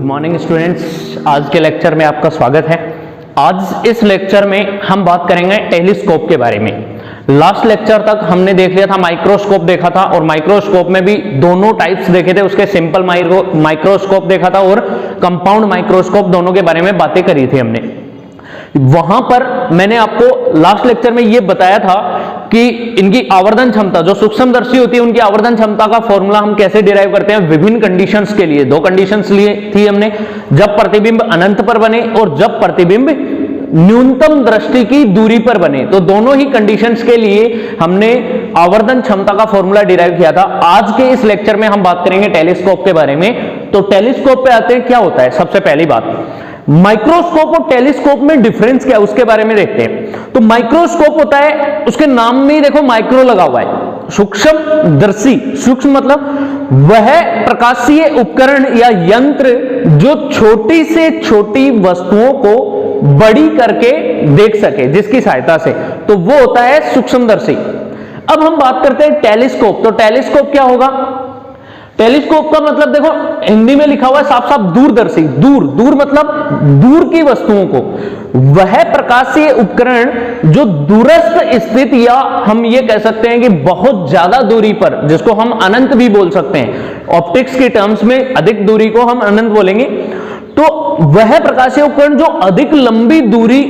Morning students, आज के lecture में आपका स्वागत है। आज इस लेक्चर में हम बात करेंगे टेलीस्कोप के बारे में। लास्ट लेक्चर तक हमने देख लिया था, माइक्रोस्कोप देखा था और माइक्रोस्कोप में भी दोनों टाइप्स देखे थे। उसके सिंपल माइक्रोस्कोप देखा था और कंपाउंड माइक्रोस्कोप, दोनों के बारे में बातें करी थी हमने। वहां पर मैंने आपको लास्ट लेक्चर में यह बताया था कि इनकी आवर्धन क्षमता, जो सूक्ष्मदर्शी होती है उनकी आवर्धन क्षमता का फॉर्मूला हम कैसे डिराइव करते हैं विभिन्न कंडीशंस के लिए। दो कंडीशंस लिए थी हमने, जब प्रतिबिंब अनंत पर बने और जब प्रतिबिंब न्यूनतम दृष्टि की दूरी पर बने। तो दोनों ही कंडीशंस के लिए हमने आवर्धन क्षमता का फॉर्मूला डिराइव किया था। आज के इस लेक्चर में हम बात करेंगे टेलीस्कोप के बारे में। तो टेलीस्कोप पे आते हैं, क्या होता है। सबसे पहली बात, माइक्रोस्कोप और टेलीस्कोप में डिफरेंस क्या है उसके बारे में देखते हैं। तो माइक्रोस्कोप होता है, उसके नाम में ही देखो माइक्रो लगा हुआ है, सूक्ष्मदर्शी। सूक्ष्म मतलब वह प्रकाशीय उपकरण या यंत्र जो छोटी से छोटी वस्तुओं को बड़ी करके देख सके, जिसकी सहायता से, तो वो होता है सूक्ष्मदर्शी। अब हम बात करते हैं टेलीस्कोप। तो टेलीस्कोप क्या होगा। टेलीस्कोप का मतलब देखो, हिंदी में लिखा हुआ है साफ साफ दूरदर्शी। दूर मतलब दूर की वस्तुओं को, वह प्रकाशीय उपकरण जो दूरस्थ स्थित, या हम ये कह सकते हैं कि बहुत ज्यादा दूरी पर, जिसको हम अनंत भी बोल सकते हैं। ऑप्टिक्स के टर्म्स में अधिक दूरी को हम अनंत बोलेंगे। तो वह प्रकाशीय उपकरण जो अधिक लंबी दूरी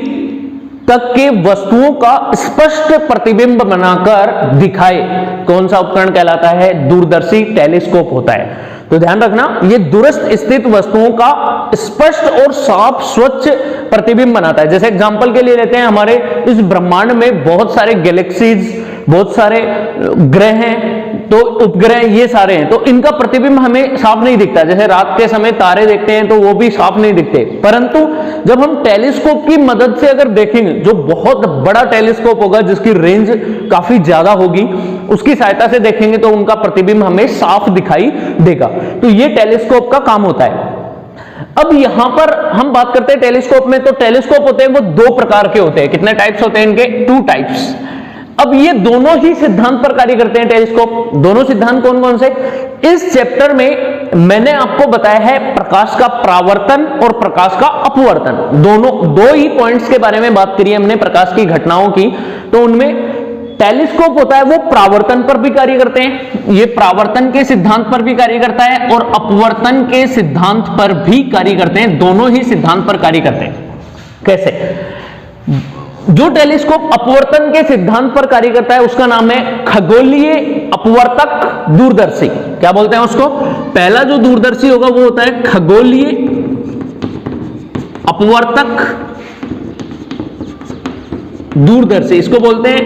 तक के वस्तुओं का स्पष्ट प्रतिबिंब बनाकर दिखाए, कौन सा उपकरण कहलाता है, दूरदर्शी टेलीस्कोप होता है। तो ध्यान रखना, ये दूरस्थ स्थित वस्तुओं का स्पष्ट और साफ स्वच्छ प्रतिबिंब बनाता है। जैसे एग्जांपल के लिए लेते हैं, हमारे इस ब्रह्मांड में बहुत सारे गैलेक्सीज, बहुत सारे ग्रह हैं, तो उपग्रह ये सारे हैं, तो इनका प्रतिबिंब हमें साफ नहीं दिखता। जैसे रात के समय तारे देखते हैं तो वो भी साफ नहीं दिखते, परंतु जब हम टेलीस्कोप की मदद से अगर देखेंगे, जो बहुत बड़ा टेलीस्कोप होगा जिसकी रेंज काफी ज्यादा होगी, उसकी सहायता से देखेंगे तो उनका प्रतिबिंब हमें साफ दिखाई देगा। तो ये टेलीस्कोप का काम होता है। अब यहां पर हम बात करते हैं टेलीस्कोप में। तो टेलीस्कोप होते हैं वो दो प्रकार के होते हैं। कितने टाइप्स होते हैं इनके, 2 टाइप्स। अब ये दोनों ही सिद्धांत पर कार्य करते हैं टेलीस्कोप। दोनों सिद्धांत कौन कौन से, इस चैप्टर में मैंने आपको बताया है प्रकाश का परावर्तन और प्रकाश का अपवर्तन। दोनों दो ही पॉइंट्स के बारे में बात करी है हमने, प्रकाश की घटनाओं की। तो उनमें टेलीस्कोप होता है वो परावर्तन पर भी कार्य करते हैं, ये परावर्तन के सिद्धांत पर भी कार्य करता है और अपवर्तन के सिद्धांत पर भी कार्य करते हैं। दोनों ही सिद्धांत पर कार्य करते हैं। कैसे। जो टेलीस्कोप अपवर्तन के सिद्धांत पर कार्य करता है उसका नाम है खगोलीय अपवर्तक दूरदर्शी। क्या बोलते हैं उसको, पहला जो दूरदर्शी होगा वो होता है खगोलीय अपवर्तक दूरदर्शी। इसको बोलते हैं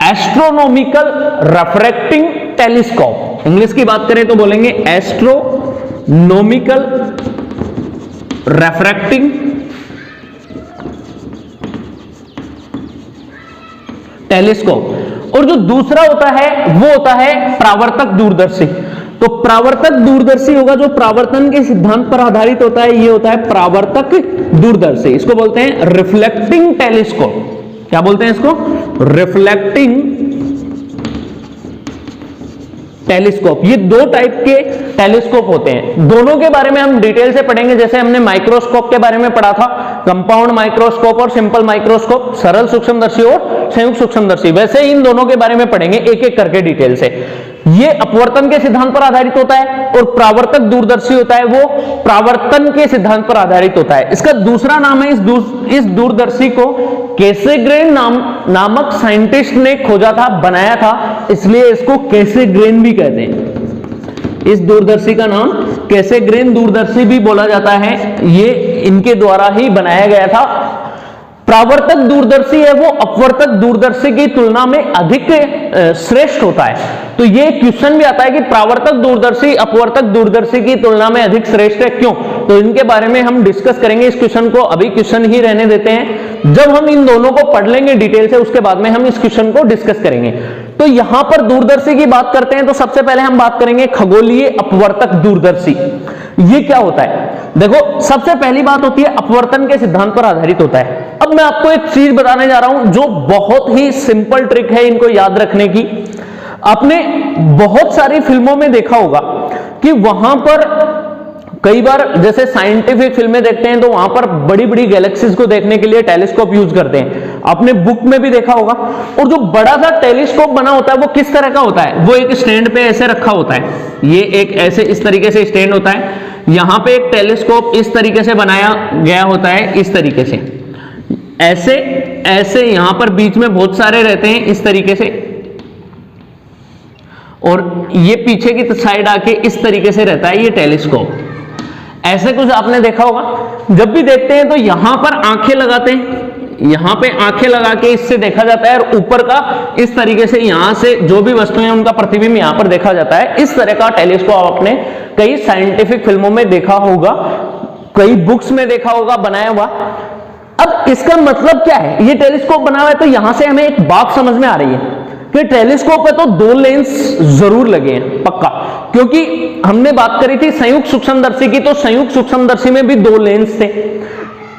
एस्ट्रोनॉमिकल रिफ्रैक्टिंग टेलीस्कोप। इंग्लिश की बात करें तो बोलेंगे एस्ट्रोनॉमिकल रिफ्रैक्टिंग टेलीस्कोप। और जो दूसरा होता है वो होता है परावर्तक दूरदर्शी। तो परावर्तक दूरदर्शी होगा जो परावर्तन के सिद्धांत पर आधारित होता है, ये होता है परावर्तक दूरदर्शी। इसको बोलते हैं रिफ्लेक्टिंग टेलीस्कोप। क्या बोलते हैं इसको, रिफ्लेक्टिंग टेलीस्कोप। ये दो टाइप के टेलीस्कोप होते हैं। दोनों के बारे में हम डिटेल से पढ़ेंगे। जैसे हमने माइक्रोस्कोप के बारे में पढ़ा था, कंपाउंड माइक्रोस्कोप और सिंपल माइक्रोस्कोप, सरल सूक्ष्मदर्शी और संयुक्त सूक्ष्मदर्शी, वैसे इन दोनों के बारे में पढ़ेंगे एक एक करके डिटेल से। ये अपवर्तन के सिद्धांत पर आधारित होता है और परावर्तक दूरदर्शी होता है वो परावर्तन के सिद्धांत पर आधारित होता है। इसका दूसरा नाम है, इस दूरदर्शी को कैसेग्रेन नामक साइंटिस्ट ने खोजा था, बनाया था, इसलिए इसको कैसेग्रेन भी कहते हैं। इस दूरदर्शी का नाम कैसेग्रेन दूरदर्शी भी बोला जाता है, ये इनके द्वारा ही बनाया गया था। परावर्तक दूरदर्शी है वो अपवर्तक दूरदर्शी की तुलना में अधिक श्रेष्ठ होता है। तो ये क्वेश्चन भी आता है कि परावर्तक दूरदर्शी अपवर्तक दूरदर्शी की तुलना में अधिक श्रेष्ठ है, क्यों। तो इनके बारे में हम डिस्कस करेंगे इस क्वेश्चन को। अभी क्वेश्चन ही रहने देते हैं, जब हम इन दोनों को पढ़ लेंगे डिटेल से उसके बाद में हम इस क्वेश्चन को डिस्कस करेंगे। तो यहां पर दूरदर्शी की बात करते हैं तो सबसे पहले हम बात करेंगे खगोलीय अपवर्तक दूरदर्शी। ये क्या होता है, देखो सबसे पहली बात होती है अपवर्तन के सिद्धांत पर आधारित होता है। अब मैं आपको एक चीज बताने जा रहा हूं जो बहुत ही सिंपल ट्रिक है इनको याद रखने की। आपने बहुत सारी फिल्मों में देखा होगा कि वहां पर कई बार जैसे साइंटिफिक फिल्में देखते हैं तो वहां पर बड़ी बड़ी गैलेक्सीज को देखने के लिए टेलीस्कोप यूज करते हैं, आपने बुक में भी देखा होगा। और जो बड़ा सा टेलीस्कोप बना होता है वो किस तरह का होता है, वो एक स्टैंड पे ऐसे रखा होता है, ये एक ऐसे इस तरीके से स्टैंड होता है, यहां पे एक टेलीस्कोप इस तरीके से बनाया गया होता है, इस तरीके से ऐसे ऐसे यहां पर बीच में बहुत सारे रहते हैं इस तरीके से, और ये पीछे की साइड आके इस तरीके से रहता है ये टेलीस्कोप। ऐसे कुछ आपने देखा होगा। जब भी देखते हैं तो यहां पर आंखें लगाते हैं, यहां पे आंखें लगा के इससे देखा जाता है, और ऊपर का इस तरीके से यहां से जो भी वस्तुएं हैं उनका प्रतिबिंब यहां पर देखा जाता है। इस तरह का टेलीस्कोप आपने कई साइंटिफिक फिल्मों में देखा होगा, कई बुक्स में देखा होगा बनाया हुआ। अब इसका मतलब क्या है, ये टेलीस्कोप बना हुआ है तो यहां से हमें एक बात समझ में आ रही है कि टेलीस्कोप है तो दो लेंस जरूर लगे हैं पक्का, क्योंकि हमने बात करी थी संयुक्त सूक्ष्मदर्शी की, तो संयुक्त सूक्ष्मदर्शी में भी दो लेंस थे,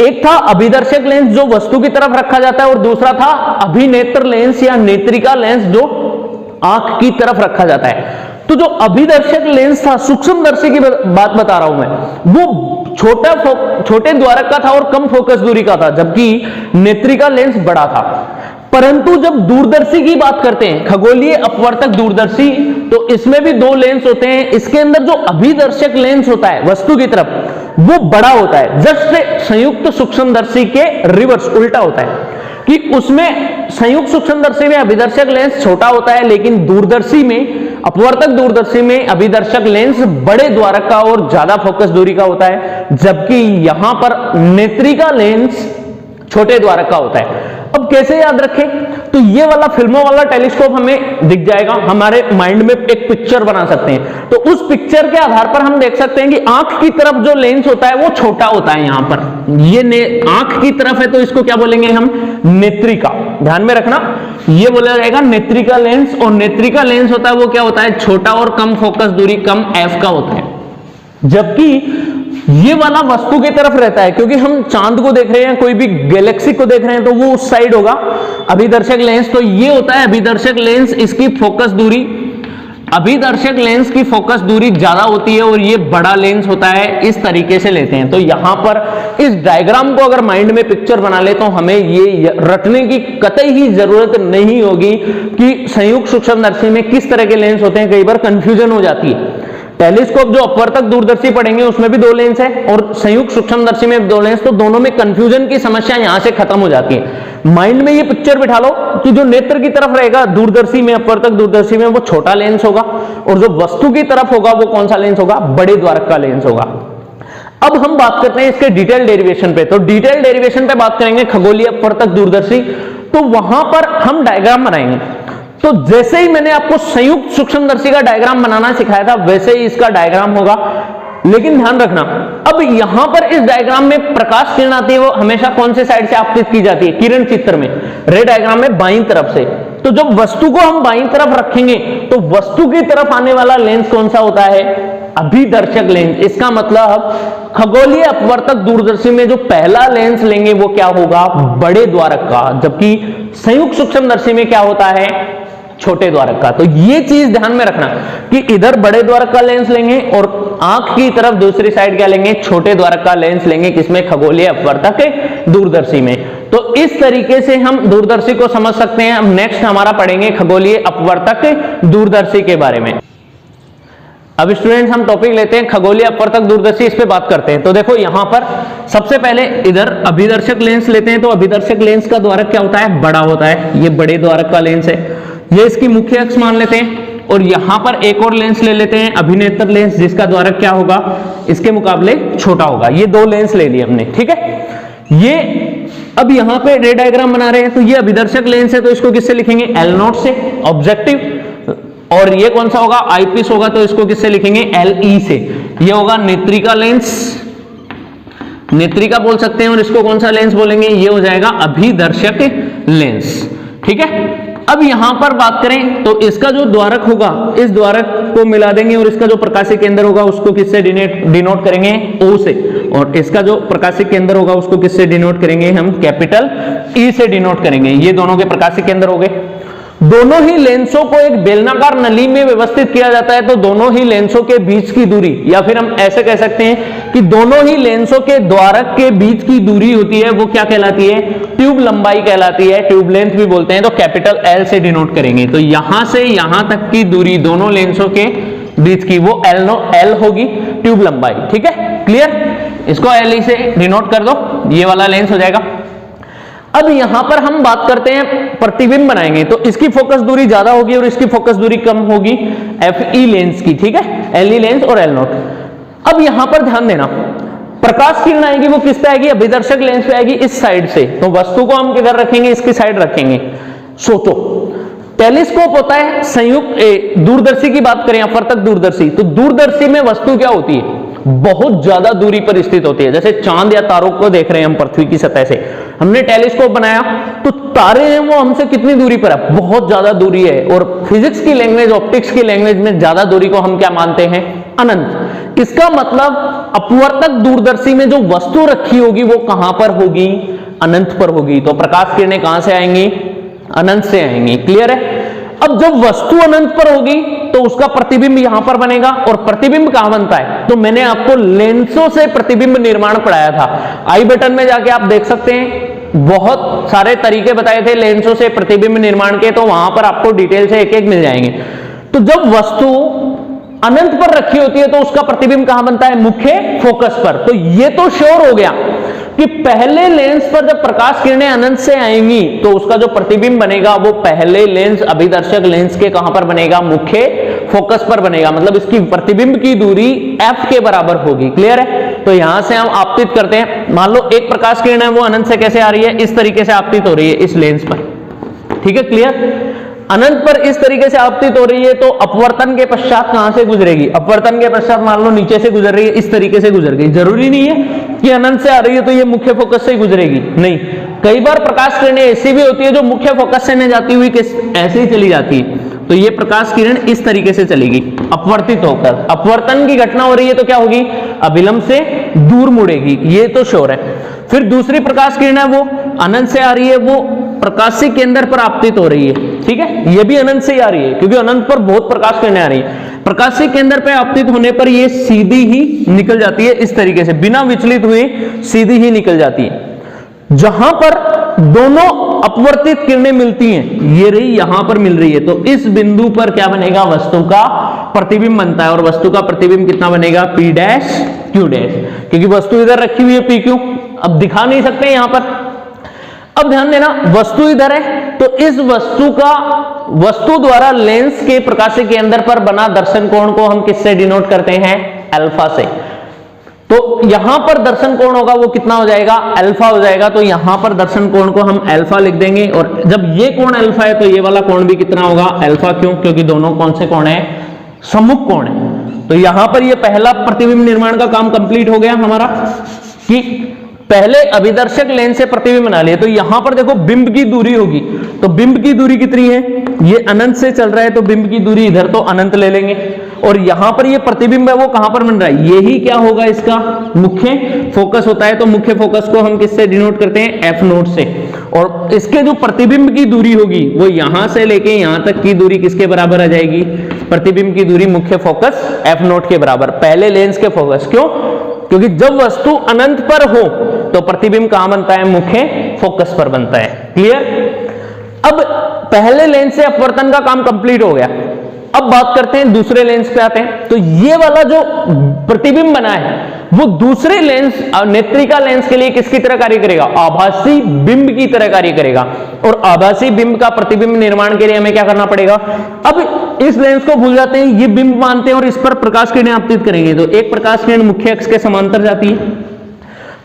एक था अभिदर्शक लेंस जो वस्तु की तरफ रखा जाता है, और दूसरा था अभिनेत्र लेंस या नेत्रिका लेंस जो आंख की तरफ रखा जाता है। तो जो अभिदर्शक लेंस था, सूक्ष्मदर्शी की बात बता रहा हूं मैं, वो छोटे द्वारक का था और कम फोकस दूरी का था, जबकि नेत्रिका लेंस बड़ा था। परंतु जब दूरदर्शी की बात करते हैं, खगोलीय अपवर्तक दूरदर्शी, तो इसमें भी दो लेंस होते हैं। इसके अंदर जो अभिदर्शक लेंस होता है वस्तु की तरफ वो बड़ा होता है, जस्ट संयुक्त सूक्ष्मदर्शी के रिवर्स उल्टा होता है, कि उसमें संयुक्त सूक्ष्मदर्शी में अभिदर्शक लेंस छोटा होता है, लेकिन दूरदर्शी में अपवर्तक दूरदर्शी में अभिदर्शक लेंस बड़े द्वारक का और ज्यादा फोकस दूरी का होता है, जबकि यहां पर नेत्रिका लेंस छोटे द्वारक का होता है। अब कैसे याद रखें, तो ये वाला फिल्मों वाला टेलीस्कोप हमें दिख जाएगा, हमारे माइंड में एक पिक्चर बना सकते हैं, तो उस पिक्चर के आधार पर हम देख सकते हैं कि आंख की तरफ जो लेंस होता है वो छोटा होता है। यहां पर ये आंख की तरफ है तो इसको क्या बोलेंगे हम, नेत्रिका। ध्यान में रखना, ये बोला जाएगा नेत्रिका लेंस, और नेत्रिका लेंस होता है वो क्या होता है, छोटा और कम फोकस दूरी, कम एफ का होता है। जबकि ये वाला वस्तु की तरफ रहता है, क्योंकि हम चांद को देख रहे हैं, कोई भी गैलेक्सी को देख रहे हैं, तो वो उस साइड होगा अभिदर्शक लेंस। तो ये होता है अभिदर्शक लेंस, इसकी फोकस दूरी, अभिदर्शक लेंस की फोकस दूरी ज्यादा होती है, और ये बड़ा लेंस होता है, इस तरीके से लेते हैं। तो यहां पर इस डायग्राम को अगर माइंड में पिक्चर बना ले तो हमें ये रटने की कतई ही जरूरत नहीं होगी कि संयुक्त सूक्ष्मदर्शी में किस तरह के लेंस होते हैं, कई बार कंफ्यूजन हो जाती है। टेलीस्कोप जो अपवर्तक दूरदर्शी पढ़ेंगे उसमें भी दो लेंस है, और संयुक्त सूक्ष्मदर्शी में दो लेंस, तो दोनों में कंफ्यूजन की समस्या यहां से खत्म हो जाती है। माइंड में ये पिक्चर बिठा लो कि जो नेत्र की तरफ रहेगा दूरदर्शी में, अपवर्तक दूरदर्शी में, वो छोटा लेंस होगा, और जो वस्तु की तरफ होगा वो कौन सा लेंस होगा, बड़े द्वारक का लेंस होगा। अब हम बात करते हैं इसके डिटेल डेरिवेशन पे। तो डिटेल डेरिवेशन पे बात करेंगे खगोलीय अपवर्तक दूरदर्शी, तो वहां पर हम डायग्राम बनाएंगे। तो जैसे ही मैंने आपको संयुक्त सूक्ष्मदर्शी का डायग्राम बनाना सिखाया था वैसे ही इसका डायग्राम होगा, लेकिन ध्यान रखना अब यहां पर इस डायग्राम में प्रकाश किरण आती है वो हमेशा कौन से साइड से आपतित की जाती है, किरण चित्र में, रे डायग्राम में बाईं तरफ से। तो जब वस्तु को हम बाईं तरफ रखेंगे तो वस्तु की तरफ आने वाला लेंस कौन सा होता है, अभिदर्शक लेंस। इसका मतलब खगोलीय अपवर्तक दूरदर्शी में जो पहला लेंस लेंगे वो क्या होगा, बड़े द्वारक का, जबकि संयुक्त सूक्ष्मदर्शी में क्या होता है, छोटे द्वारक का। तो ये चीज ध्यान में रखना कि इधर बड़े द्वारक का लेंस लेंगे और आंख की तरफ दूसरी साइड क्या लेंगे, छोटे द्वारक का लेंस लेंगे, किसमें, खगोलीय अपवर्तक दूरदर्शी में। तो इस तरीके से हम दूरदर्शी को समझ सकते हैं। हम नेक्स्ट हमारा पढ़ेंगे खगोलीय अपवर्तक दूरदर्शी के बारे में। अब स्टूडेंट्स हम टॉपिक लेते हैं खगोलीय अपवर्तक दूरदर्शी, इस पे बात करते हैं। तो देखो यहां पर सबसे पहले इधर अभिदर्शक लेंस लेते हैं। तो अभिदर्शक लेंस का द्वारक क्या होता है, बड़ा होता है, ये बड़े द्वारक का लेंस है, ये इसकी मुख्य अक्ष मान लेते हैं। और यहां पर एक और लेंस ले लेते हैं, अभिनेत्र लेंस, जिसका द्वारक क्या होगा, इसके मुकाबले छोटा होगा। ये दो लेंस ले लिए हमने, ठीक है। ये अब यहां पे रे डायग्राम बना रहे हैं, तो ये अभिदर्शक लेंस है, तो इसको किससे लिखेंगे, L0 से, ऑब्जेक्टिव। और ये कौन सा होगा, आईपीस होगा, तो इसको किससे लिखेंगे, LE से। ये होगा नेत्रिका लेंस, नेत्रिका बोल सकते हैं, और इसको कौन सा लेंस बोलेंगे, ये हो जाएगा अभिदर्शक लेंस, ठीक है। अब यहां पर बात करें तो इसका जो द्वारक होगा, इस द्वारक को मिला देंगे, और इसका जो प्रकाशिक केंद्र होगा उसको किससे डिनोट करेंगे, O से, और इसका जो प्रकाशिक केंद्र होगा उसको किससे डिनोट करेंगे हम, कैपिटल E से डिनोट करेंगे। ये दोनों के प्रकाशिक केंद्र हो गए। दोनों ही लेंसों को एक बेलनाकार नली में व्यवस्थित किया जाता है, तो दोनों ही लेंसों के बीच की दूरी, या फिर हम ऐसे कह सकते हैं कि दोनों ही लेंसों के द्वारक के बीच की दूरी होती है, वो क्या कहलाती है? ट्यूब लंबाई कहलाती है, ट्यूब लेंथ भी बोलते हैं। तो कैपिटल एल से डिनोट करेंगे। तो यहां से यहां तक की दूरी दोनों लेंसों के बीच की वो एल होगी, ट्यूब लंबाई। ठीक है, क्लियर? इसको एल से डिनोट कर दो, ये वाला लेंस हो जाएगा। अब यहां पर हम बात करते हैं, प्रतिबिंब बनाएंगे, तो इसकी फोकस दूरी ज्यादा होगी और इसकी फोकस दूरी कम होगी एफ ई लेंस की। ठीक है, एल ई लेंस और एल नॉट। अब यहां पर ध्यान देना, प्रकाश किरण आएगी वो किस पे आएगी? अभिदर्शक लेंस पे आएगी, इस साइड से। तो वस्तु को हम किधर रखेंगे? इसकी साइड रखेंगे। सोचो, टेलीस्कोप होता है संयुक्त, दूरदर्शी की बात करें, अपवर्तक दूरदर्शी, तो दूरदर्शी में वस्तु क्या होती है? बहुत ज्यादा दूरी पर स्थित होती है। जैसे चांद या तारों को देख रहे हैं हम पृथ्वी की सतह से, हमने टेलीस्कोप बनाया तो तारे हैं वो हमसे कितनी दूरी पर है? बहुत ज्यादा दूरी है। और फिजिक्स की लैंग्वेज, ऑप्टिक्स की लैंग्वेज में ज्यादा दूरी को हम क्या मानते हैं? अनंत। इसका मतलब अपवर्तक दूरदर्शी में जो वस्तु रखी होगी वो कहां पर होगी? अनंत पर होगी। तो प्रकाश किरणें कहां से आएंगी? अनंत से आएंगी। क्लियर है? अब जब वस्तु अनंत पर होगी तो उसका प्रतिबिंब यहां पर बनेगा, और प्रतिबिंब कहां बनता है? तो मैंने आपको लेंसों से प्रतिबिंब निर्माण पढ़ाया था, आई बटन में जाके आप देख सकते हैं, बहुत सारे तरीके बताए थे लेंसों से प्रतिबिंब निर्माण के, तो वहां पर आपको डिटेल से एक एक मिल जाएंगे। तो जब वस्तु अनंत पर रखी होती है तो उसका प्रतिबिंब कहां बनता है? मुख्य फोकस पर। तो ये तो श्योर हो गया कि पहले लेंस पर जब प्रकाश किरणें अनंत से आएंगी तो उसका जो प्रतिबिंब बनेगा वो पहले लेंस, अभिदर्शक लेंस के कहां पर बनेगा? मुख्य फोकस पर बनेगा। मतलब इसकी प्रतिबिंब की दूरी f के बराबर होगी। क्लियर है? तो यहां से हम आपतित करते हैं, मान लो एक प्रकाश किरण है वो अनंत से कैसे आ रही है? इस तरीके से आपतित हो रही है इस लेंस पर। ठीक है, क्लियर? अनंत पर इस तरीके से आपतित हो रही है, तो अपवर्तन के पश्चात कहां से गुजरेगी? अपवर्तन के पश्चात मान लो नीचे से गुजर रही है, इस तरीके से गुजर गई। जरूरी नहीं है कि अनंत से आ रही है तो ये मुख्य फोकस से गुजरेगी, नहीं। कई बार प्रकाश किरणें ऐसी भी होती है जो मुख्य फोकस से नहीं जाती हुई ऐसे ही चली जाती है, तो ये प्रकाश किरण इस तरीके से चलेगी अपवर्तित होकर। अपवर्तन की घटना हो रही है तो क्या होगी? अभिलंब से दूर मुड़ेगी, ये तो श्योर है। फिर दूसरी प्रकाश किरण है वो अनंत से आ रही है, वो प्रकाशी केंद्र पर आपतित हो रही है। ठीक है, ये भी अनंत से ही आ रही है क्योंकि अनंत पर बहुत प्रकाश किरणें आ रही है। प्रकाशी केंद्र पर आपतित होने पर ये सीधी ही निकल जाती है, इस तरीके से बिना विचलित हुए सीधी ही निकल जाती है। जहां पर दोनों अपवर्तित किरणें मिलती हैं, ये रही यहां पर मिल रही है, तो इस बिंदु पर क्या बनेगा? वस्तु का प्रतिबिंब बनता है। और वस्तु का प्रतिबिंब कितना बनेगा? P डैश Q डैश, क्योंकि वस्तु इधर रखी हुई है PQ, अब दिखा नहीं सकते यहां पर। अब ध्यान देना, वस्तु इधर है तो इस वस्तु द्वारा लेंस के प्रकाशी केंद्र पर बना दर्शन कोण को हम किससे डिनोट करते हैं? अल्फा से। तो यहां पर दर्शन कोण होगा वो कितना हो जाएगा? अल्फा हो जाएगा। तो यहां पर दर्शन कोण को हम अल्फा लिख देंगे, और जब ये कोण अल्फा है तो ये वाला कोण भी कितना होगा? अल्फा। क्यों? क्योंकि दोनों कौन से कोण है? सम्मुख कोण है। तो यहां पर ये पहला प्रतिबिंब निर्माण का काम कंप्लीट हो गया हमारा, कि पहले अभिदर्शक लेंस से प्रतिबिंब बना लिए। तो यहां पर देखो बिंब की दूरी होगी, तो बिंब की दूरी कितनी है? ये अनंत से चल रहा है तो बिंब की दूरी इधर तो अनंत ले लेंगे, और यहां पर ये प्रतिबिंब है वो कहां पर बन रहा है? यही क्या होगा? इसका मुख्य फोकस होता है। तो मुख्य फोकस को हम किससे डिनोट करते हैं? एफ नोट से। और इसके जो प्रतिबिंब की दूरी होगी वो यहां से लेके यहां तक की दूरी किसके बराबर आ जाएगी? प्रतिबिंब की दूरी मुख्य फोकस एफ नोट के बराबर, पहले लेंस के फोकस। क्यों? क्योंकि जब वस्तु अनंत पर हो तो प्रतिबिंब कहां बनता है? मुख्य फोकस पर बनता है। क्लियर? अब पहले लेंस से अपवर्तन का काम कंप्लीट हो गया। अब बात करते हैं दूसरे लेंस पे आते हैं। तो ये वाला जो प्रतिबिंब बना है वो दूसरे लेंस, नेत्रिका लेंस के लिए किसकी तरह कार्य करेगा? आभासी बिंब की तरह कार्य करेगा। और आभासी बिंब का प्रतिबिंब निर्माण के लिए हमें क्या करना पड़ेगा? अब इस लेंस को भूल जाते हैं, ये बिंब मानते हैं और इस पर प्रकाश किरणें आपतित करेंगे। तो एक प्रकाश किरण मुख्य अक्ष के समांतर जाती है।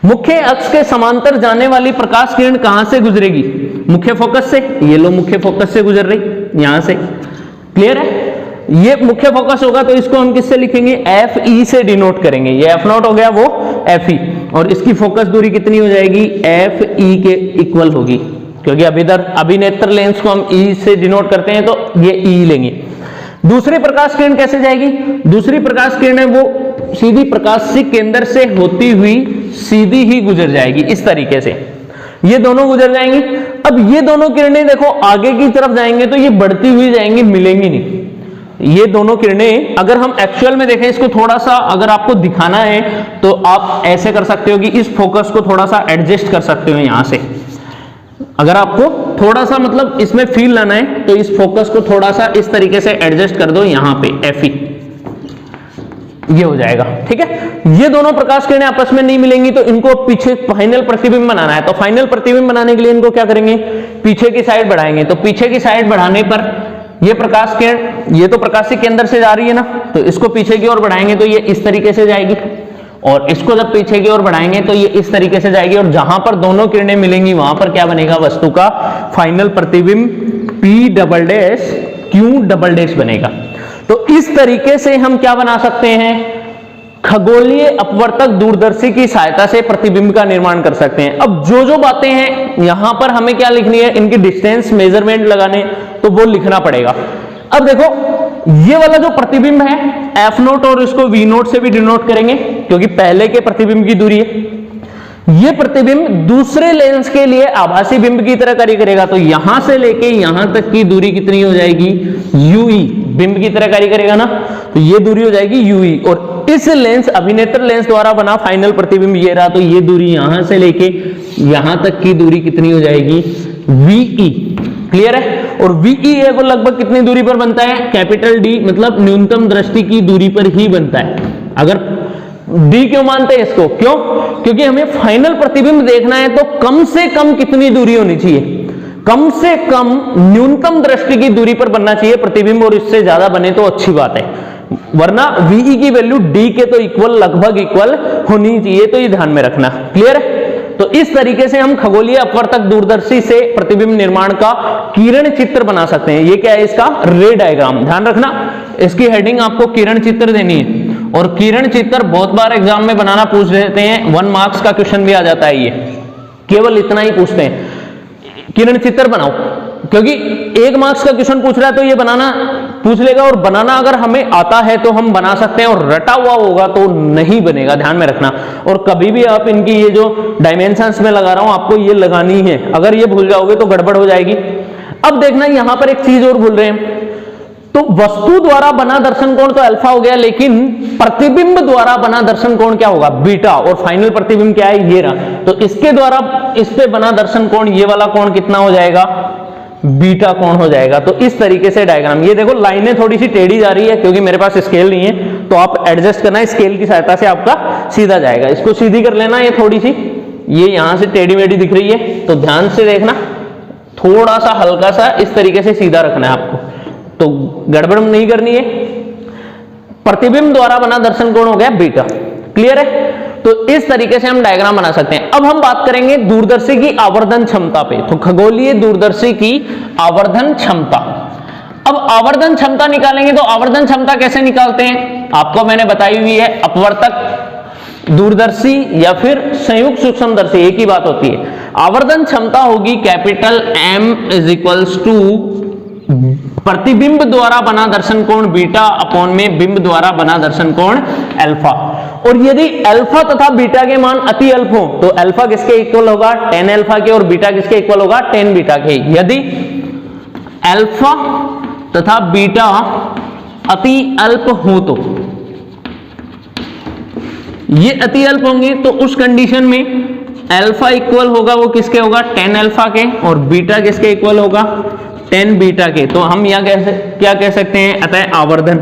मुख्य अक्ष के समांतर जाने वाली प्रकाश किरण कहां से गुजरेगी? मुख्य फोकस से। ये लो मुख्य फोकस से गुजर रही यहां से। क्लियर है? ये मुख्य फोकस होगा तो इसको हम किससे लिखेंगे? एफ ई से डिनोट करेंगे। ये एफ नॉट हो गया, वो एफ ई, और इसकी फोकस दूरी कितनी हो जाएगी? एफ ई के इक्वल होगी, क्योंकि अभिनेत्र लेंस को हम ई से डिनोट करते हैं तो ये ई लेंगे। दूसरी प्रकाश किरण कैसे जाएगी? दूसरी प्रकाश किरण है वो सीधी प्रकाशी केंद्र से होती हुई सीधी ही गुजर जाएगी, इस तरीके से ये दोनों गुजर जाएंगी। अब ये दोनों किरणें देखो आगे की तरफ जाएंगे तो ये बढ़ती हुई जाएंगी, मिलेंगी नहीं। ये दोनों किरणें अगर हम एक्चुअल में देखें, इसको थोड़ा सा अगर आपको दिखाना है तो आप ऐसे कर सकते हो कि इस फोकस को थोड़ा सा एडजस्ट कर सकते हो यहां से। अगर आपको थोड़ा सा मतलब इसमें फील लाना है तो इस फोकस को थोड़ा सा इस तरीके से एडजस्ट कर दो यहां पे, Fe, ये हो जाएगा। ठीक है, ये दोनों प्रकाश किरणें आपस में नहीं मिलेंगी तो इनको पीछे फाइनल प्रतिबिंब बनाना है। तो फाइनल प्रतिबिंब बनाने के लिए इनको क्या करेंगे, पीछे की साइड बढ़ाएंगे। तो पीछे की साइड बढ़ाने पर ये प्रकाश किरण, ये तो प्रकाशिक केंद्र से जा रही है ना, तो इसको पीछे की ओर बढ़ाएंगे तो ये इस तरीके से जाएगी, और इसको जब पीछे की ओर बढ़ाएंगे तो ये इस तरीके से जाएगी, और जहां पर दोनों किरणें मिलेंगी वहां पर क्या बनेगा, वस्तु का फाइनल प्रतिबिंब P'(Q') बनेगा। तो इस तरीके से हम क्या बना सकते हैं, खगोलीय अपवर्तक दूरदर्शी की सहायता से प्रतिबिंब का निर्माण कर सकते हैं। अब जो जो बातें हैं यहां पर हमें क्या लिखनी है, इनकी डिस्टेंस मेजरमेंट लगाने तो वो लिखना पड़ेगा। अब देखो ये वाला जो प्रतिबिंब है F0 और इसको V0 से भी डिनोट करेंगे क्योंकि पहले के प्रतिबिंब की दूरी है। ये प्रतिबिंब दूसरे लेंस के लिए आभासी बिंब की तरह कार्य करेगा, तो यहां से लेके यहां तक की दूरी कितनी हो जाएगी, UE, बिंब की तरह कार्य करेगा ना, तो ये दूरी हो जाएगी UE। और इस लेंस अभिनेत्र लेंस द्वारा बना फाइनल प्रतिबिंब ये रहा, तो ये दूरी यहां से लेके यहां तक की दूरी कितनी हो जाएगी, VE। क्लियर है, और VE वो लगभग कितनी दूरी पर बनता है, कैपिटल D, मतलब न्यूनतम दृष्टि की दूरी पर ही बनता है। अगर D क्यों मानते हैं इसको, क्यों, क्योंकि हमें फाइनल प्रतिबिंब देखना है तो कम से कम कितनी दूरी होनी चाहिए, कम से कम न्यूनतम दृष्टि की दूरी पर बनना चाहिए प्रतिबिंब, और इससे ज्यादा बने तो अच्छी बात है, वरना VE की वैल्यू D के तो इक्वल, लगभग इक्वल होनी चाहिए, तो ये ध्यान में रखना। क्लियर है, तो इस तरीके से हम खगोलीय अपवर्तक दूरदर्शी से प्रतिबिंब निर्माण का किरण चित्र बना सकते हैं। ये क्या है, इसका रे डायग्राम, ध्यान रखना इसकी हेडिंग आपको किरण चित्र देनी है, और किरण चित्र बहुत बार एग्जाम में बनाना पूछ लेते हैं, 1 मार्क्स का क्वेश्चन भी आ जाता है, ये केवल इतना ही पूछते हैं, किरण चित्र बनाओ, क्योंकि 1 मार्क्स का क्वेश्चन पूछ रहा है तो ये बनाना पूछ लेगा, और बनाना अगर हमें आता है तो हम बना सकते हैं, और रटा हुआ होगा तो नहीं बनेगा, ध्यान में रखना। और कभी भी आप इनकी ये जो डायमेंशंस में लगा रहा हूं आपको ये लगानी है, अगर ये भूल जाओगे तो गड़बड़ हो जाएगी। अब देखना यहां पर एक चीज और भूल रहे हैं, तो वस्तु द्वारा बना दर्शन कोण तो अल्फा हो गया, लेकिन प्रतिबिंब द्वारा बना दर्शन कोण क्या होगा, बीटा, और फाइनल प्रतिबिंब क्या है, ये रहा, तो इसके द्वारा इस पे बना दर्शन कोण, ये वाला कोण कितना हो जाएगा, बीटा कोण हो जाएगा। तो इस तरीके से डायग्राम, ये देखो लाइनें थोड़ी सी टेढ़ी जा रही है क्योंकि मेरे पास स्केल नहीं है, तो आप एडजस्ट करना, स्केल की सहायता से आपका सीधा जाएगा, इसको सीधी कर लेना, ये थोड़ी सी ये यहां से टेढ़ी मेढ़ी दिख रही है तो ध्यान से देखना, थोड़ा सा हल्का सा इस तरीके से सीधा रखना है आपको, तो गड़बड़ नहीं करनी है। प्रतिबिंब द्वारा बना दर्शन कोण हो गया बीटा। क्लियर है, तो इस तरीके से हम डायग्राम बना सकते हैं। अब हम बात करेंगे दूरदर्शी की आवर्धन क्षमता पे, तो खगोलीय दूरदर्शी की आवर्धन क्षमता। अब आवर्धन क्षमता निकालेंगे तो आवर्धन क्षमता कैसे निकालते हैं, आपको मैंने बताई हुई है, अपवर्तक दूरदर्शी या फिर संयुक्त सूक्ष्मदर्शी एक ही बात होती है। आवर्धन क्षमता होगी कैपिटल M = प्रतिबिंब द्वारा बना दर्शन कोण बीटा अपॉन में बिंब द्वारा बना दर्शन कोण अल्फा। और यदि अल्फा तथा बीटा के मान अति अल्प हो तो अल्फा किसके इक्वल होगा, tan अल्फा के, और बीटा किसके इक्वल होगा, tan बीटा के। यदि अल्फा तथा बीटा अति अल्प हो तो, ये अति अल्प होंगे तो उस कंडीशन में अल्फा इक्वल होगा वो किसके होगा, tan अल्फा के, और बीटा किसके इक्वल होगा, tan बीटा के। तो हम यहाँ क्या कह सकते हैं, अतः आवर्धन,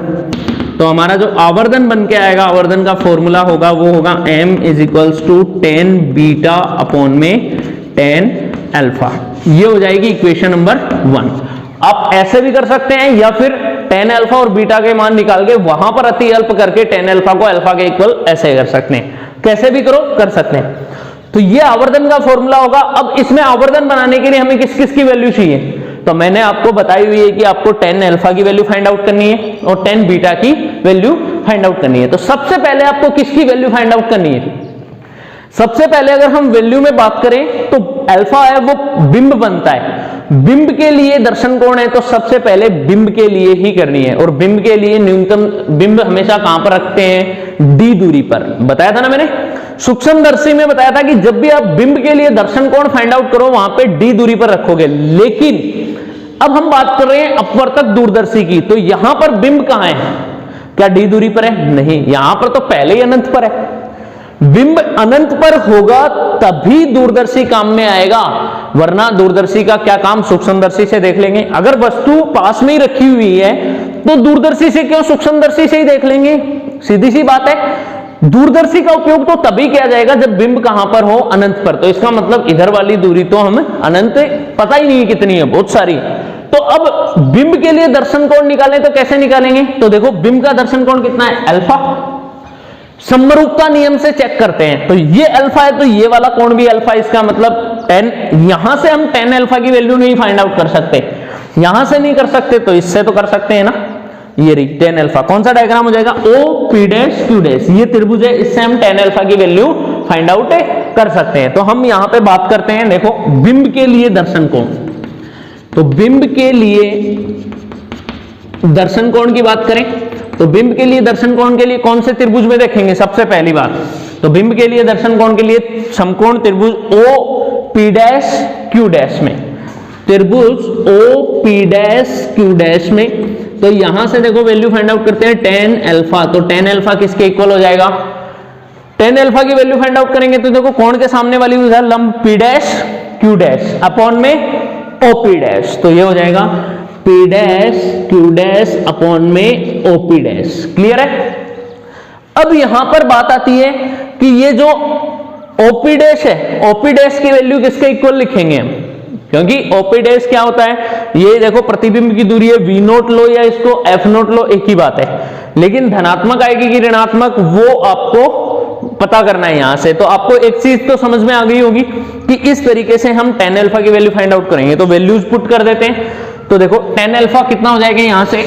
तो हमारा जो आवर्धन बन के आएगा, आवर्धन का फॉर्मूला होगा वो होगा M = tan बीटा अपॉन में tan अल्फा। ये हो जाएगी इक्वेशन नंबर 1। आप ऐसे भी कर सकते हैं, या फिर tan अल्फा और बीटा के मान निकाल के वहां पर अति अल्प करके tan अल्फा को अल्फा के इक्वल ऐसे कर सकते हैं, कैसे भी करो कर सकते हैं। तो ये आवर्धन का फॉर्मूला होगा। अब इसमें आवर्धन बनाने के लिए हमें किस किस की वैल्यू चाहिए, तो मैंने आपको बताई हुई है कि आपको tan अल्फा की वैल्यू फाइंड आउट करनी है और tan बीटा की वैल्यू फाइंड आउट करनी है। तो सबसे पहले आपको किसकी वैल्यू फाइंड आउट करनी है, सबसे पहले अगर हम वैल्यू में बात करें तो अल्फा है वो बिंब बनता है, बिंब के लिए दर्शन कोण है, तो सबसे पहले बिंब के लिए ही करनी है। और बिंब के लिए न्यूनतम, बिंब हमेशा कहां पर रखते हैं, D दूरी पर, बताया था ना मैंने। सूक्ष्मदर्शी में बताया था कि जब भी आप बिंब के लिए दर्शन कोण फाइंड आउट करो वहां पे d दूरी पर रखोगे, लेकिन अब हम बात कर रहे हैं अपवर्तक दूरदर्शी की, तो यहां पर बिंब कहां है? क्या d दूरी पर है? नहीं, यहां पर तो पहले ही अनंत पर है। बिंब अनंत पर होगा तभी दूरदर्शी काम में आएगा, वरना दूरदर्शी का क्या काम सूक्ष्मदर्शी से देख लेंगे। अगर वस्तु पास में ही रखी हुई है तो दूरदर्शी से क्यों, सूक्ष्मदर्शी से ही देख लेंगे, सीधी सी बात है। दूरदर्शी का उपयोग तो तभी किया जाएगा जब बिंब कहां पर हो? अनंत पर। तो इसका मतलब इधर वाली दूरी तो हम अनंत पता ही नहीं है कितनी है, बहुत सारी। तो अब बिंब के लिए दर्शन कोण निकालें तो कैसे निकालेंगे? तो देखो बिंब का दर्शन कोण कितना है? अल्फा। समरूपता नियम से चेक करते हैं, तो ये अल्फा है तो ये वाला कोण भी अल्फा, इसका मतलब 10। यहां से हम 10 अल्फा की वैल्यू नहीं फाइंड आउट कर सकते, यहां से नहीं कर सकते तो इससे तो कर सकते हैं ना। ये रही 10 अल्फा। कौन सा डायग्राम हो जाएगा? O P dash Q dash, ये त्रिभुज है, इससे हम 10 अल्फा की वैल्यू फाइंड आउट कर सकते हैं। तो हम यहां पे बात करते हैं, देखो बिंब के लिए दर्शन कोण। तो बिंब के लिए दर्शन कोण की बात करें तो बिंब के लिए दर्शन कोण के लिए कौन से त्रिभुज में देखेंगे? सबसे पहली बात तो बिंब के लिए दर्शन कोण के लिए समकोण त्रिभुज O P dash Q dash में, त्रिभुज O P dash Q dash में। तो यहां से देखो वैल्यू फाइंड आउट करते हैं 10 अल्फा। तो 10 अल्फा किसके इक्वल हो जाएगा? 10 अल्फा की वैल्यू फाइंड आउट करेंगे तो देखो कोण के सामने वाली भुजा लंब P dash Q dash upon में ओ पी डैश, तो ये हो जाएगा P dash Q dash upon में ओ पी डैश। क्लियर है? अब यहां पर बात आती है कि ये जो ओपी डैश है, ओपी डैश की वैल्यू किसके इक्वल लिखेंगे हम? क्योंकि ओपी डैश क्या होता है? ये देखो प्रतिबिंब की दूरी है, वी नोट लो या इसको एफ नोट लो, एक ही बात है। लेकिन धनात्मक आएगी कि ऋणात्मक, वो आपको पता करना है यहां से। तो आपको एक चीज तो समझ में आ गई होगी कि इस तरीके से हम 10 अल्फा की वैल्यू फाइंड आउट करेंगे। तो वैल्यूज पुट कर देते हैं। तो देखो 10 अल्फा कितना हो जाएगा यहां से?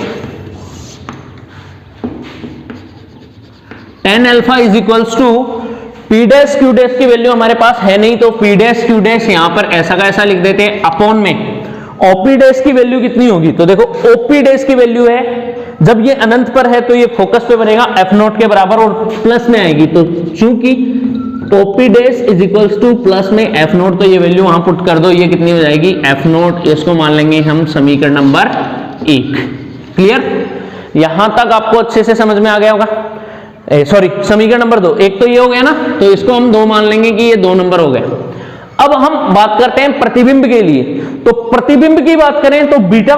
10 alpha is equals to P dash Q dash की वैल्यू हमारे पास है नहीं, तो पी डैश क्यू डैश यहां पर ऐसा का ऐसा लिख देते हैं अपॉन में ओपी डैश की वैल्यू कितनी होगी? तो देखो ओपी डैश की वैल्यू है, जब ये अनंत पर है तो ये फोकस पे बनेगा एफ नोट के बराबर और प्लस में आएगी। तो चूंकि OP dash is equals two plus में एफ नोट, तो ये वैल्यू वहां पुट कर दो, ये कितनी हो जाएगी? F note. इसको मान लेंगे हम समीकरण नंबर 1। क्लियर? यहां तक आपको अच्छे से समझ में आ गया होगा। सॉरी, समीकरण नंबर 2। एक तो ये हो गया ना, तो इसको हम 2 मान लेंगे कि ये 2 नंबर हो गया। अब हम बात करते हैं प्रतिबिंब के लिए। तो प्रतिबिंब की बात करें तो बीटा।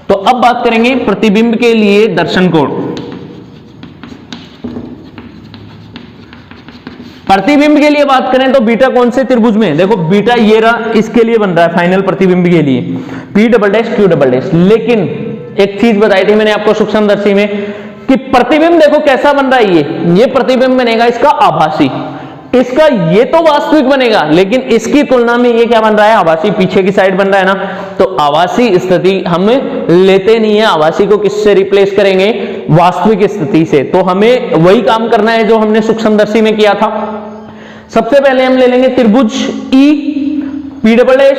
तो अब बात करेंगे प्रतिबिंब के लिए दर्शन कोण। प्रतिबिंब के लिए बात करें तो बीटा कौन से त्रिभुज में? देखो बीटा ये रहा, इसके लिए बन रहा है फाइनल प्रतिबिंब के लिए P double dash Q double dash. लेकिन एक चीज बताई थी मैंने आपको सूक्ष्मदर्शी में कि प्रतिबिंब देखो कैसा बन रहा है। ये प्रतिबिंब बनेगा इसका आभासी, इसका ये तो वास्तविक बनेगा, लेकिन इसकी तुलना में ये क्या बन रहा है? आभासी। पीछे की साइड बन रहा है ना, तो आभासी स्थिति हम लेते नहीं है। आभासी को किससे रिप्लेस करेंगे? वास्तविक स्थिति से। तो हमें वही काम करना है जो हमने सूक्ष्मदर्शी में किया था। सबसे पहले हम ले लेंगे त्रिभुज ई P double dash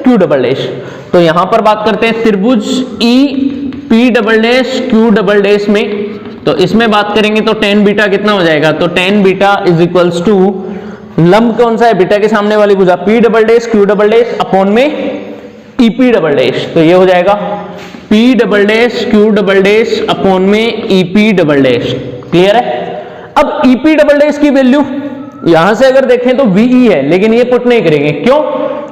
Q double dash. तो यहां पर बात करते हैं त्रिभुज ई P double dash Q double dash में। तो इसमें बात करेंगे तो tan बीटा कितना हो जाएगा? तो tan beta is equals to लंब कौन सा है? बीटा के सामने वाली भुजा P double dash Q double dash upon में ई पी डबल डैश। तो ये हो जाएगा P double dash Q double dash upon में E P double dash. Clear है? अब ई पी डबल डैश की वैल्यू यहां से अगर देखें तो वीई है, लेकिन ये पुट नहीं करेंगे। क्यों?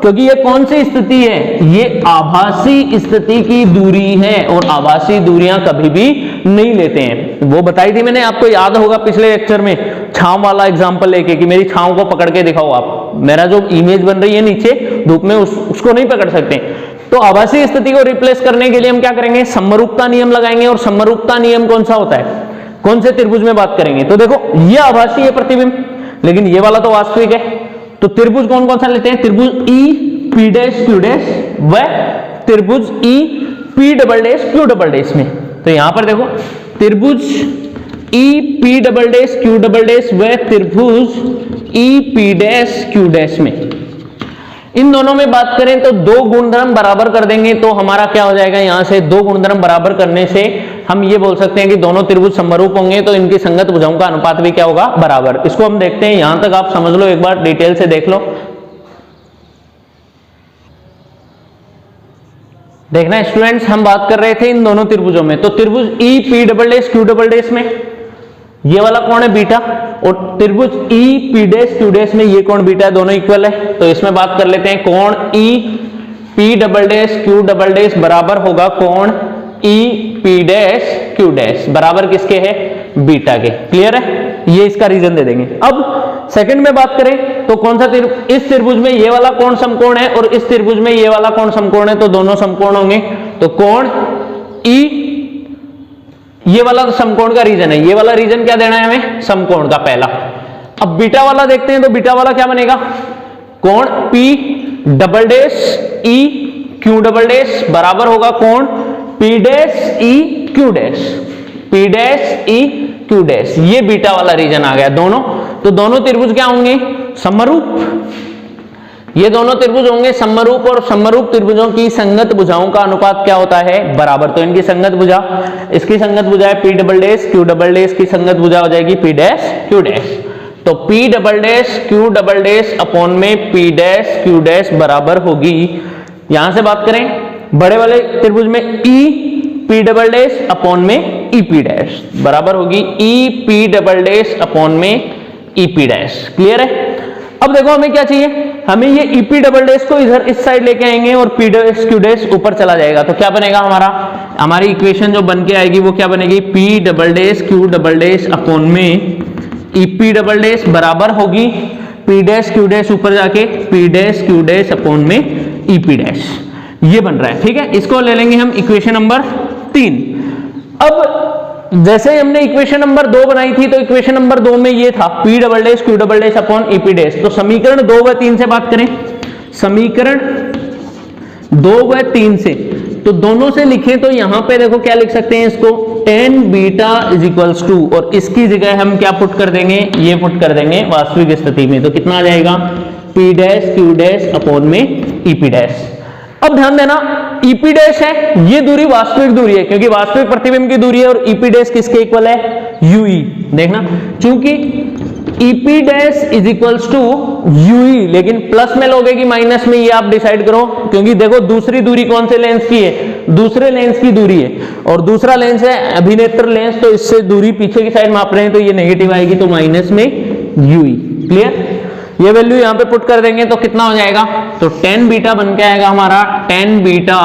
क्योंकि ये कौन सी स्थिति है? ये आभासी स्थिति की दूरी है, और आभासी दूरियां कभी भी नहीं लेते हैं। वो बताई थी मैंने, आपको याद होगा पिछले लेक्चर में छांव वाला एग्जांपल लेके कि मेरी छांव को पकड़ के दिखाओ आप, मेरा जो इमेज बन रही है नीचे धूप में उसको नहीं पकड़ सकते। तो आभासी स्थिति को रिप्लेस करने के लिए हम क्या करेंगे? समरूपता नियम लगाएंगे। और समरूपता नियम कौन सा होता है? कौन से त्रिभुज में बात करेंगे? तो देखो ये आभासी है प्रतिबिंब, लेकिन ये वाला तो वास्तविक है। तो त्रिभुज कौन कौन सा लेते हैं? त्रिभुज E P dash Q dash व त्रिभुज ई P double dash Q double dash में। तो यहां पर देखो त्रिभुज ई P double dash Q double dash व त्रिभुज E P dash Q dash में। इन दोनों में बात करें तो 2 गुणधर्म बराबर कर देंगे तो हमारा क्या हो जाएगा? यहां से 2 गुणधर्म बराबर करने से हम ये बोल सकते हैं कि दोनों त्रिभुज समरूप होंगे तो इनकी संगत भुजाओं का अनुपात भी क्या होगा, बराबर। इसको हम देखते हैं, यहां तक आप समझ लो, एक बार डिटेल से देख लो। देखना स्टूडेंट्स, हम बात कर रहे थे इन दोनों त्रिभुजों में, तो त्रिभुज ई P double dash Q double dash में ये वाला कौन है, बीटा, और त्रिभुज E P dash Q dash में ये कौन, बीटा है, दोनों इक्वल है। तो इसमें बात कर लेते हैं, कोण ई P double dash Q double dash बराबर होगा कोण E P dash Q dash, बराबर किसके है, बीटा के। क्लियर है, ये इसका रीजन दे देंगे। अब सेकंड में बात करें तो कौन सा इस त्रिभुज में ये वाला कोण समकोण है और इस त्रिभुज में ये वाला कोण समकोण है, तो दोनों समकोण होंगे। तो कोण ई, ये वाला तो समकोण का रीजन है, ये वाला रीजन क्या देना है हमें, समकोण का पहला। अब बीटा वाला देखते हैं, तो बीटा वाला क्या बनेगा, कोण P double dash E Q double dash बराबर होगा कोण P dash E Q dash, P dash E Q dash, ये बीटा वाला रीजन आ गया दोनों। तो दोनों त्रिभुज क्या होंगे, समरूप, ये दोनों त्रिभुज होंगे समरूप, और समरूप त्रिभुजों की संगत भुजाओं का अनुपात क्या होता है, बराबर। तो इनकी संगत भुजा, इसकी संगत भुजा है P double dash Q double dash की संगत भुजा हो जाएगी P डैश Q डैश। तो P double dash Q double dash upon में P डैश Q डैश बराबर होगी, यहां से बात करें बड़े वाले त्रिभुज में E P double dash upon में E P डैश बराबर होगी E P double dash upon में E P डैश। क्लियर है। अब देखो हमें क्या चाहिए, हमें ये EP डबल डैश को इधर इस साइड लेके आएंगे और P डैश Q डैश ऊपर चला जाएगा, तो क्या बनेगा हमारी इक्वेशन जो बन के आएगी वो क्या बनेगी, P double dash Q double dash upon में EP डबल डैश बराबर होगी P डैश Q डैश ऊपर जाके P dash Q dash upon में EP डैश, ये बन रहा है। ठीक है, इसको ले लेंगे हम इक्वेशन नंबर 3। अब जैसे हमने इक्वेशन नंबर 2 बनाई थी, तो इक्वेशन नंबर 2 में ये था P double dash Q double dash upon EP dash. तो समीकरण 2 व 3 से बात करें, समीकरण 2 व 3 से, तो दोनों से लिखें तो यहां पे देखो क्या लिख सकते हैं इसको, tan beta is equals to, और इसकी जगह हम क्या पुट कर देंगे, ये पुट कर देंगे वास्तविक स्थिति में, तो कितना आ जाएगा P dash Q dash upon में EP डैश। अब ध्यान देना, EP डैश है, ये दूरी वास्तविक दूरी है, क्योंकि वास्तविक प्रतिबिंब की दूरी है, और EP डैश किसके इक्वल है, UE। देखना, चूंकि EP dash is equals to UE, लेकिन प्लस में लोगे कि माइनस में, ये आप डिसाइड करो, क्योंकि देखो दूसरी दूरी कौन से लेंस की है, दूसरे लेंस की दूरी है, और दूसरा लेंस है अभिनेत्र लेंस, तो इससे दूरी पीछे की साइड माप रहे हैं, तो ये नेगेटिव आएगी, तो माइनस में UE। क्लियर, ये वैल्यू यहां पे पुट कर देंगे तो कितना हो जाएगा, तो tan बीटा बन के आएगा हमारा, tan beta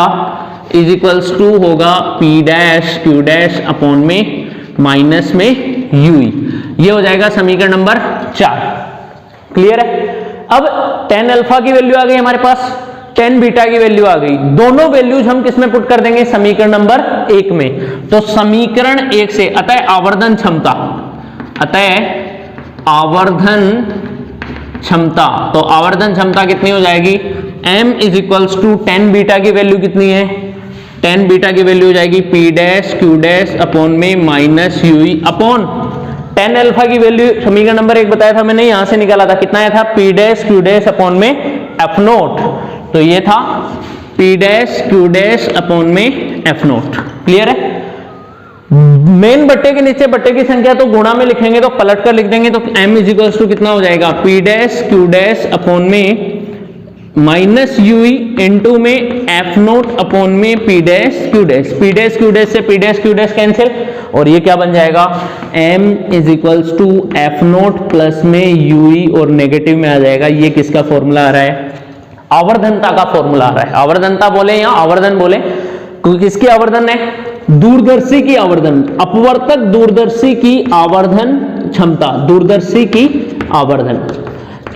is equals to होगा P dash Q dash upon में माइनस में UE, ये हो जाएगा समीकरण नंबर 4। क्लियर है। अब tan अल्फा की वैल्यू आ गई हमारे पास, tan बीटा की वैल्यू आ गई, दोनों वैल्यूज हम किसमें पुट कर देंगे, समीकरण नंबर 1 में। तो समीकरण 1 से अतः आवर्धन क्षमता, अतः आवर्धन क्षमता, तो आवर्धन क्षमता कितनी हो जाएगी, m is equals to tan beta की वैल्यू कितनी है, tan बीटा की वैल्यू हो जाएगी P dash Q dash upon में minus UE upon tan alpha की वैल्यू समीकरण नंबर 1 बताया था मैंने, यहां से निकाला था, कितना आया था P dash Q dash upon में F नोट, तो ये था P dash Q dash upon में F नोट। क्लियर है। मेन बट्टे के नीचे बट्टे की संख्या तो गुणा में लिखेंगे, तो पलट कर लिख देंगे, तो m इज इक्वल्स टू कितना हो जाएगा, P dash Q dash upon में माइनस UE इनटू में F नोट अपॉन में P dash Q dash, P dash Q dash से P dash Q dash cancel, और ये क्या बन जाएगा, m is equals to F naught plus में UE, और नेगेटिव में आ जाएगा, ये किसका फॉर्मूला आ रहा है, आवर्धनता का फॉर्मूला आ रहा है। आवर्धनता बोले या आवर्धन बोले, क्योंकि किसकी आवर्धन है, दूरदर्शी की आवर्धन, अपवर्तक दूरदर्शी की आवर्धन क्षमता, दूरदर्शी की आवर्धन।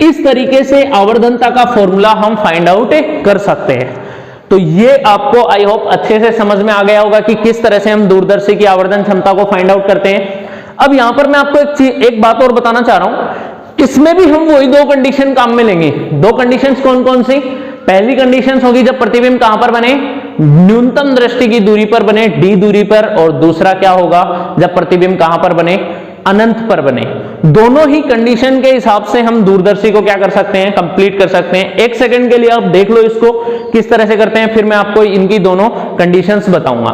इस तरीके से आवर्धनता का फॉर्मूला हम फाइंड आउट कर सकते हैं। तो ये आपको आई होप अच्छे से समझ में आ गया होगा कि किस तरह से हम दूरदर्शी की आवर्धन क्षमता को फाइंड आउट करते हैं। अब यहां पर मैं आपको एक बात और बताना चाह रहा हूं, इसमें भी हम वही 2 कंडीशन काम में लेंगे। 2 कंडीशंस कौन कौन सी, पहली कंडीशन होगी जब प्रतिबिंब कहां पर बने, न्यूनतम दृष्टि की दूरी पर बने, d दूरी पर, और दूसरा क्या होगा, जब प्रतिबिंब कहां पर बने, अनंत पर बने। दोनों ही कंडीशन के हिसाब से हम दूरदर्शी को क्या कर सकते हैं, कंप्लीट कर सकते हैं। 1 सेकंड के लिए आप देख लो इसको किस तरह से करते हैं, फिर मैं आपको इनकी दोनों कंडीशंस बताऊंगा।